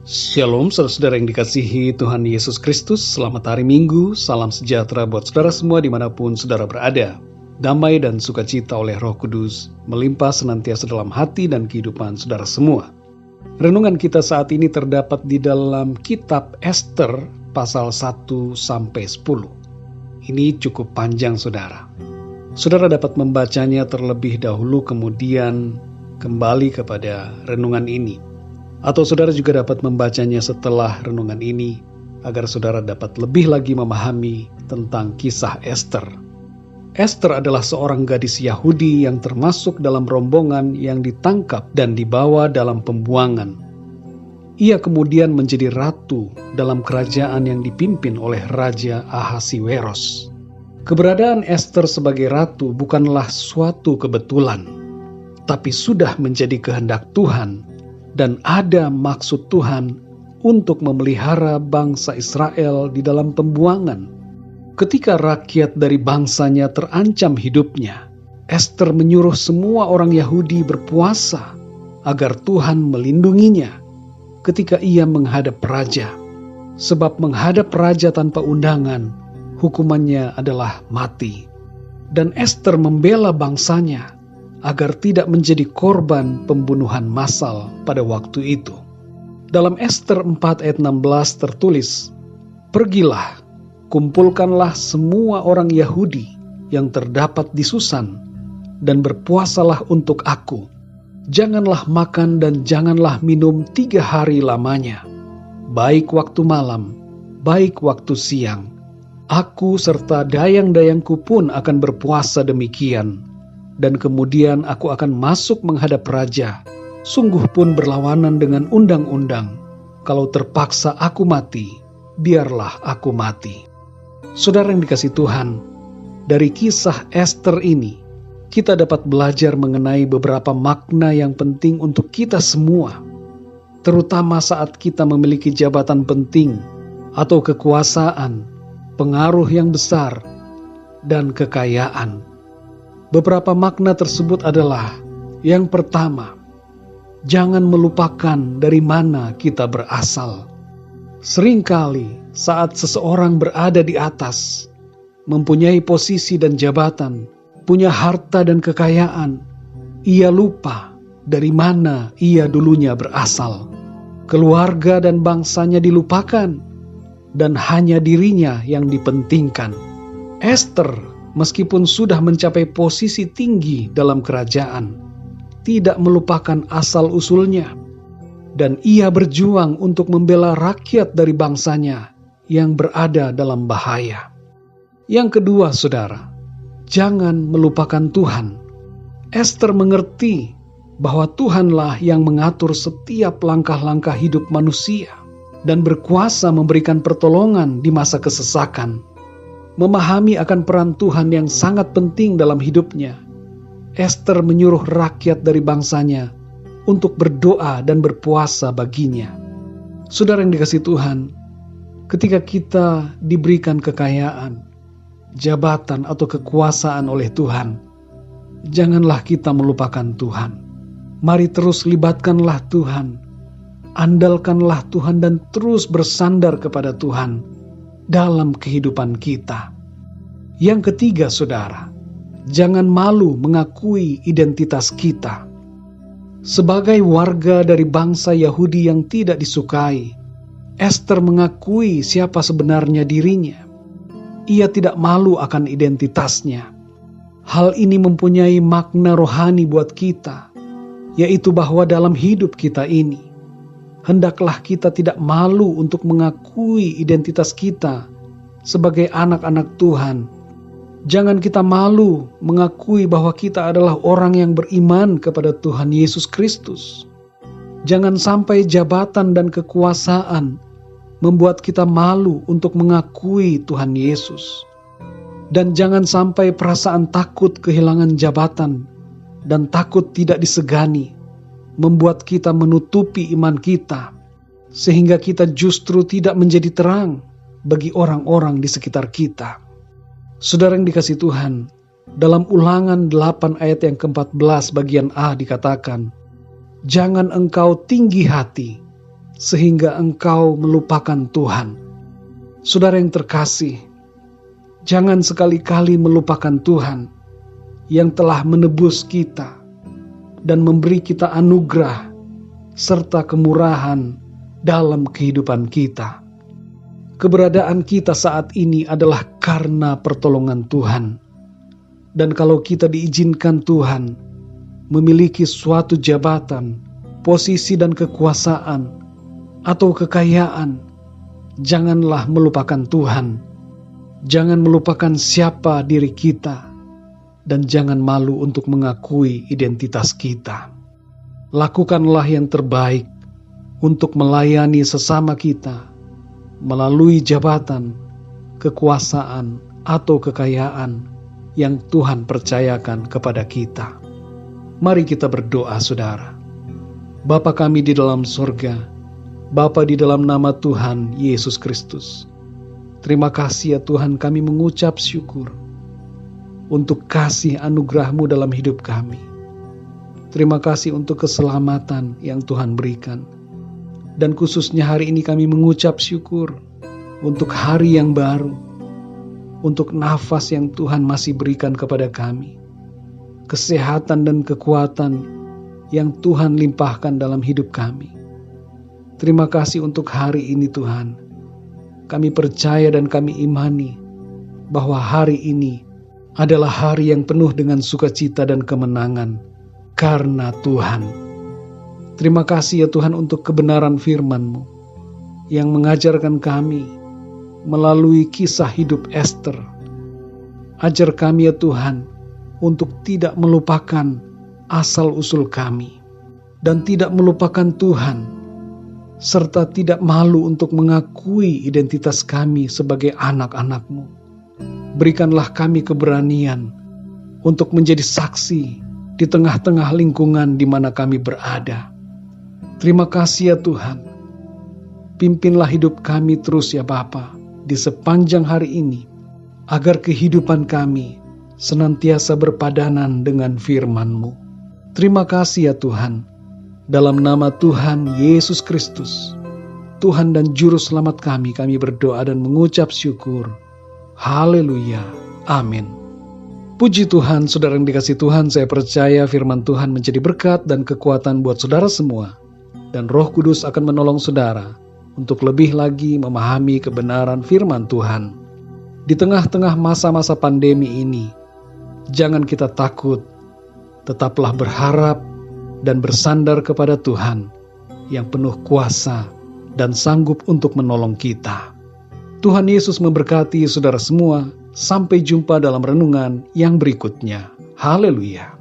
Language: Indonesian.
Shalom saudara-saudara yang dikasihi Tuhan Yesus Kristus. Selamat hari Minggu, salam sejahtera buat saudara semua dimanapun saudara berada. Damai dan sukacita oleh Roh Kudus melimpah senantiasa dalam hati dan kehidupan saudara semua. Renungan kita saat ini terdapat di dalam kitab Ester pasal 1-10. Ini cukup panjang saudara. Saudara dapat membacanya terlebih dahulu kemudian kembali kepada renungan ini. Atau saudara juga dapat membacanya setelah renungan ini, agar saudara dapat lebih lagi memahami tentang kisah Ester. Ester adalah seorang gadis Yahudi yang termasuk dalam rombongan yang ditangkap dan dibawa dalam pembuangan. Ia kemudian menjadi ratu dalam kerajaan yang dipimpin oleh Raja Ahasiweros. Keberadaan Ester sebagai ratu bukanlah suatu kebetulan, tapi sudah menjadi kehendak Tuhan. Dan ada maksud Tuhan untuk memelihara bangsa Israel di dalam pembuangan. Ketika rakyat dari bangsanya terancam hidupnya, Ester menyuruh semua orang Yahudi berpuasa agar Tuhan melindunginya ketika ia menghadap raja. Sebab menghadap raja tanpa undangan, hukumannya adalah mati. Dan Ester membela bangsanya agar tidak menjadi korban pembunuhan massal pada waktu itu. Dalam Ester 4 ayat 16 tertulis, "Pergilah, kumpulkanlah semua orang Yahudi yang terdapat di Susan, dan berpuasalah untuk aku. Janganlah makan dan janganlah minum 3 hari lamanya, baik waktu malam, baik waktu siang. Aku serta dayang-dayangku pun akan berpuasa demikian. Dan kemudian aku akan masuk menghadap raja, sungguh pun berlawanan dengan undang-undang. Kalau terpaksa aku mati, biarlah aku mati." Saudara yang dikasihi Tuhan, dari kisah Ester ini, kita dapat belajar mengenai beberapa makna yang penting untuk kita semua, terutama saat kita memiliki jabatan penting atau kekuasaan, pengaruh yang besar, dan kekayaan. Beberapa makna tersebut adalah, yang pertama, jangan melupakan dari mana kita berasal. Seringkali saat seseorang berada di atas, mempunyai posisi dan jabatan, punya harta dan kekayaan, ia lupa dari mana ia dulunya berasal. Keluarga dan bangsanya dilupakan, dan hanya dirinya yang dipentingkan. Ester meskipun sudah mencapai posisi tinggi dalam kerajaan, tidak melupakan asal-usulnya. Dan ia berjuang untuk membela rakyat dari bangsanya yang berada dalam bahaya. Yang kedua, saudara, jangan melupakan Tuhan. Ester mengerti bahwa Tuhanlah yang mengatur setiap langkah-langkah hidup manusia dan berkuasa memberikan pertolongan di masa kesesakan. Memahami akan peran Tuhan yang sangat penting dalam hidupnya, Ester menyuruh rakyat dari bangsanya untuk berdoa dan berpuasa baginya. Saudara yang dikasihi Tuhan, ketika kita diberikan kekayaan, jabatan atau kekuasaan oleh Tuhan, janganlah kita melupakan Tuhan. Mari terus libatkanlah Tuhan, andalkanlah Tuhan dan terus bersandar kepada Tuhan dalam kehidupan kita. Yang ketiga, saudara, jangan malu mengakui identitas kita. Sebagai warga dari bangsa Yahudi yang tidak disukai, Ester mengakui siapa sebenarnya dirinya. Ia tidak malu akan identitasnya. Hal ini mempunyai makna rohani buat kita, yaitu bahwa dalam hidup kita ini, hendaklah kita tidak malu untuk mengakui identitas kita sebagai anak-anak Tuhan. Jangan kita malu mengakui bahwa kita adalah orang yang beriman kepada Tuhan Yesus Kristus. Jangan sampai jabatan dan kekuasaan membuat kita malu untuk mengakui Tuhan Yesus. Dan jangan sampai perasaan takut kehilangan jabatan dan takut tidak disegani membuat kita menutupi iman kita, sehingga kita justru tidak menjadi terang bagi orang-orang di sekitar kita. Saudara yang dikasihi Tuhan, dalam Ulangan 8 ayat yang ke-14 bagian A dikatakan, "Jangan engkau tinggi hati, sehingga engkau melupakan Tuhan. Saudara yang terkasih, jangan sekali-kali melupakan Tuhan yang telah menebus kita dan memberi kita anugerah serta kemurahan dalam kehidupan kita. Keberadaan kita saat ini adalah karena pertolongan Tuhan. Dan kalau kita diizinkan Tuhan memiliki suatu jabatan, posisi dan kekuasaan, atau kekayaan, janganlah melupakan Tuhan. Jangan melupakan siapa diri kita, dan jangan malu untuk mengakui identitas kita. Lakukanlah yang terbaik untuk melayani sesama kita melalui jabatan, kekuasaan, atau kekayaan yang Tuhan percayakan kepada kita. Mari kita berdoa, saudara. Bapa kami di dalam surga, Bapa di dalam nama Tuhan Yesus Kristus, terima kasih ya Tuhan, kami mengucap syukur untuk kasih anugerah-Mu dalam hidup kami. Terima kasih untuk keselamatan yang Tuhan berikan. Dan khususnya hari ini kami mengucap syukur untuk hari yang baru, untuk nafas yang Tuhan masih berikan kepada kami, kesehatan dan kekuatan yang Tuhan limpahkan dalam hidup kami. Terima kasih untuk hari ini Tuhan. Kami percaya dan kami imani bahwa hari ini adalah hari yang penuh dengan sukacita dan kemenangan karena Tuhan. Terima kasih ya Tuhan untuk kebenaran firman-Mu yang mengajarkan kami melalui kisah hidup Esther. Ajar kami ya Tuhan untuk tidak melupakan asal-usul kami dan tidak melupakan Tuhan, serta tidak malu untuk mengakui identitas kami sebagai anak-anak-Mu. Berikanlah kami keberanian untuk menjadi saksi di tengah-tengah lingkungan di mana kami berada. Terima kasih ya Tuhan. Pimpinlah hidup kami terus ya Bapa di sepanjang hari ini, agar kehidupan kami senantiasa berpadanan dengan firman-Mu. Terima kasih ya Tuhan. Dalam nama Tuhan Yesus Kristus, Tuhan dan Juru Selamat kami berdoa dan mengucap syukur. Haleluya. Amin. Puji Tuhan, saudara yang dikasih Tuhan, saya percaya firman Tuhan menjadi berkat dan kekuatan buat saudara semua. Dan Roh Kudus akan menolong saudara untuk lebih lagi memahami kebenaran firman Tuhan. Di tengah-tengah masa-masa pandemi ini, jangan kita takut, tetaplah berharap dan bersandar kepada Tuhan yang penuh kuasa dan sanggup untuk menolong kita. Tuhan Yesus memberkati saudara semua. Sampai jumpa dalam renungan yang berikutnya. Haleluya.